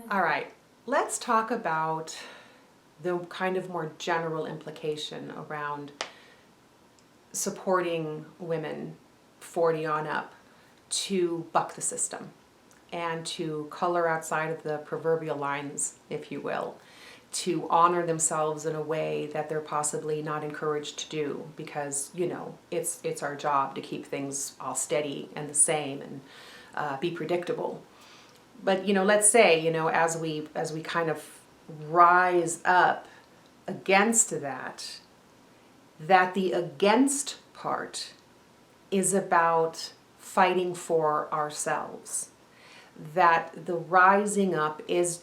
All right, let's talk about the kind of more general implication around supporting women 40 on up to buck the system and to color outside of the proverbial lines, if you will, to honor themselves in a way that they're possibly not encouraged to do because, it's our job to keep things all steady and the same and be predictable. But, let's say, as we kind of rise up against that the against part is about fighting for ourselves. That the rising up is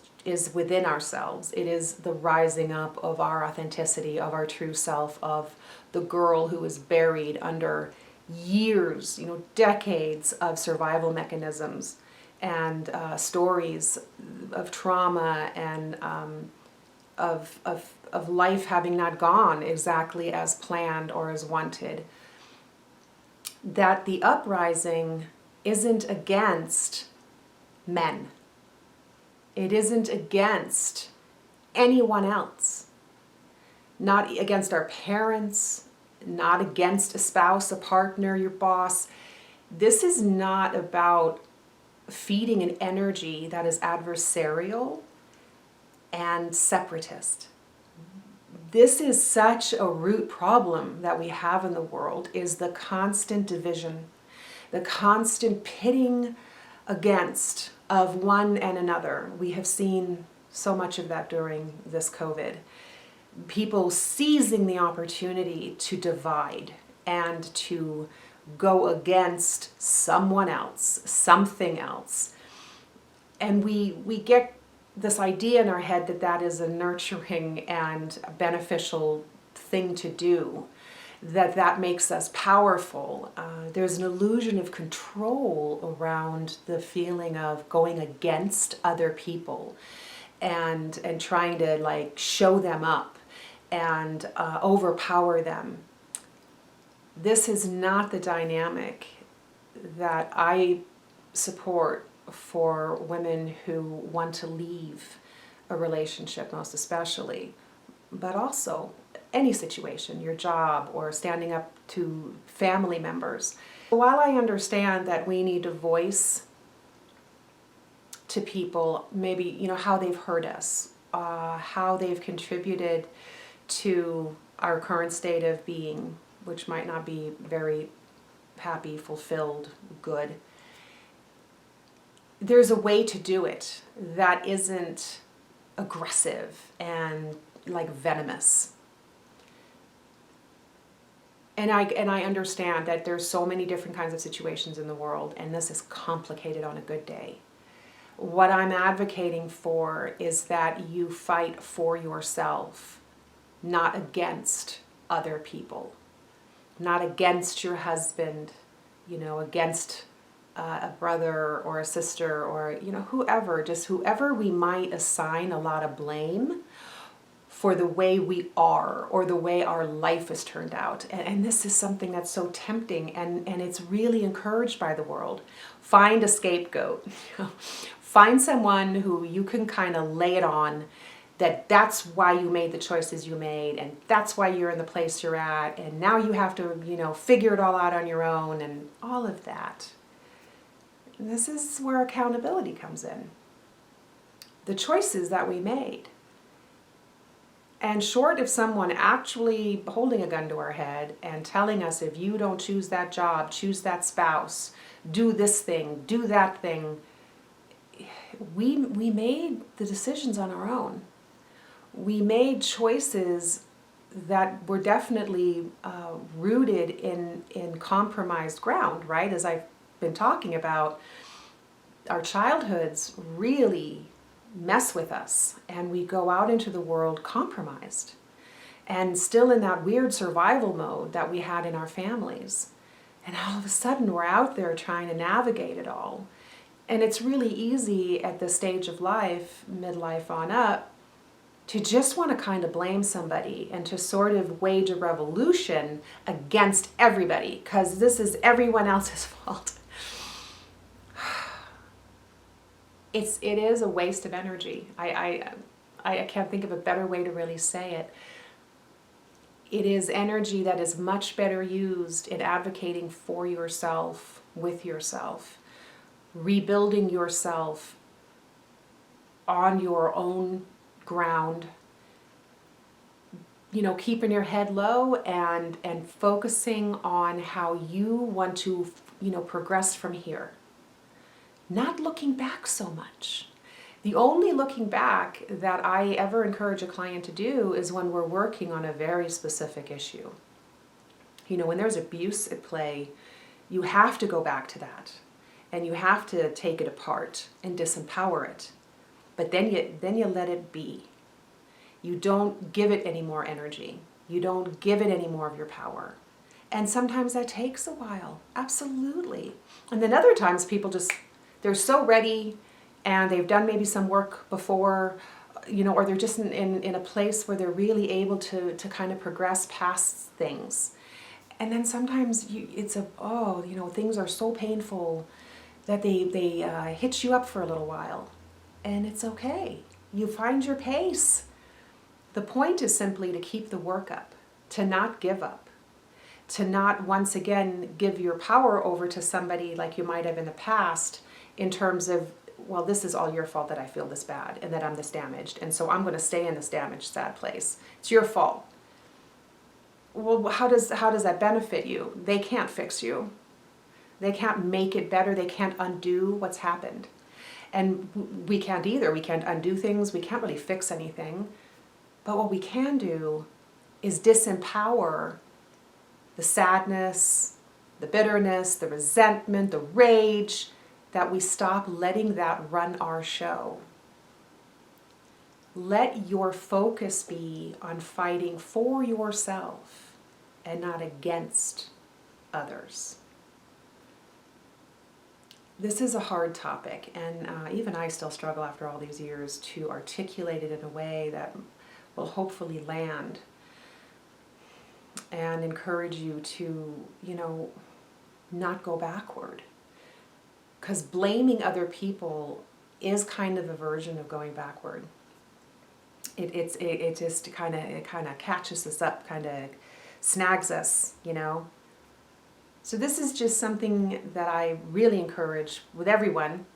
within ourselves. It is the rising up of our authenticity, of our true self, of the girl who is buried under years, decades of survival mechanisms and stories of trauma and of life having not gone exactly as planned or as wanted. That the uprising isn't against men. It isn't against anyone else. Not against our parents, not against a spouse, a partner, your boss. This is not about feeding an energy that is adversarial and separatist. This is such a root problem that we have in the world, is the constant division, the constant pitting against of one and another. We have seen so much of that during this COVID. People seizing the opportunity to divide and to go against someone else, something else. And we get this idea in our head that is a nurturing and beneficial thing to do, that makes us powerful. There's an illusion of control around the feeling of going against other people and trying to show them up and overpower them. This is not the dynamic that I support for women who want to leave a relationship, most especially, but also any situation, your job or standing up to family members. While I understand that we need to voice to people maybe, how they've hurt us, how they've contributed to our current state of being, which might not be very happy, fulfilled, good. There's a way to do it that isn't aggressive and venomous. And I understand that there's so many different kinds of situations in the world, and this is complicated on a good day. What I'm advocating for is that you fight for yourself, not against other people. Not against your husband, against a brother or a sister or, whoever we might assign a lot of blame for the way we are or the way our life has turned out. And this is something that's so tempting and it's really encouraged by the world. Find a scapegoat. Find someone who you can kind of lay it on, that's why you made the choices you made, and that's why you're in the place you're at, and now you have to, figure it all out on your own, and all of that. And this is where accountability comes in. The choices that we made. And short of someone actually holding a gun to our head and telling us, if you don't choose that job, choose that spouse, do this thing, do that thing, we made the decisions on our own. We made choices that were definitely rooted in compromised ground, right? As I've been talking about, our childhoods really mess with us, and we go out into the world compromised and still in that weird survival mode that we had in our families. And all of a sudden, we're out there trying to navigate it all. And it's really easy at this stage of life, midlife on up, to just want to kind of blame somebody and to sort of wage a revolution against everybody because this is everyone else's fault. it is a waste of energy. I can't think of a better way to really say it. It is energy that is much better used in advocating for yourself, with yourself, rebuilding yourself on your own ground, you know, keeping your head low and focusing on how you want to, you know, progress from here. Not looking back so much. The only looking back that I ever encourage a client to do is when we're working on a very specific issue. You know, when there's abuse at play, you have to go back to that and you have to take it apart and disempower it. But then you let it be. You don't give it any more energy. You don't give it any more of your power. And sometimes that takes a while, absolutely. And then other times people just, they're so ready and they've done maybe some work before, you know, or they're just in a place where they're really able to kind of progress past things. And then sometimes it's you know, things are so painful that they hit you up for a little while. And it's okay. You find your pace. The point is simply to keep the work up, to not give up, to not once again give your power over to somebody like you might have in the past in terms of, well, this is all your fault that I feel this bad and that I'm this damaged. And so I'm going to stay in this damaged, sad place. It's your fault. Well, how does that benefit you? They can't fix you. They can't make it better. They can't undo what's happened. And we can't either. We can't undo things. We can't really fix anything. But what we can do is disempower the sadness, the bitterness, the resentment, the rage, that we stop letting that run our show. Let your focus be on fighting for yourself and not against others. This is a hard topic, and even I still struggle after all these years to articulate it in a way that will hopefully land and encourage you to, you know, not go backward. Because blaming other people is kind of a version of going backward. It just kind of catches us up, kind of snags us, you know. So this is just something that I really encourage with everyone,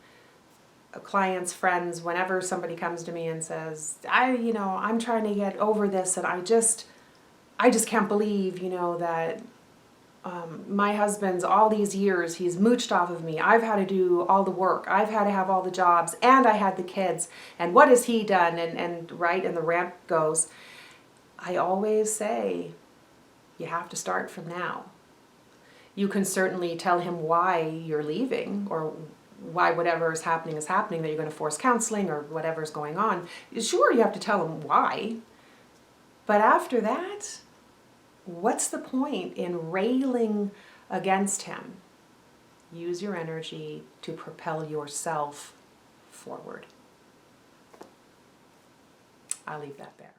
clients, friends, whenever somebody comes to me and says, I'm trying to get over this and I just can't believe, you know, that my husband's all these years, he's mooched off of me. I've had to do all the work. I've had to have all the jobs and I had the kids. And what has he done? And the rant goes. I always say, you have to start from now. You can certainly tell him why you're leaving or why whatever is happening, that you're going to force counseling or whatever's going on. Sure, you have to tell him why. But after that, what's the point in railing against him? Use your energy to propel yourself forward. I'll leave that there.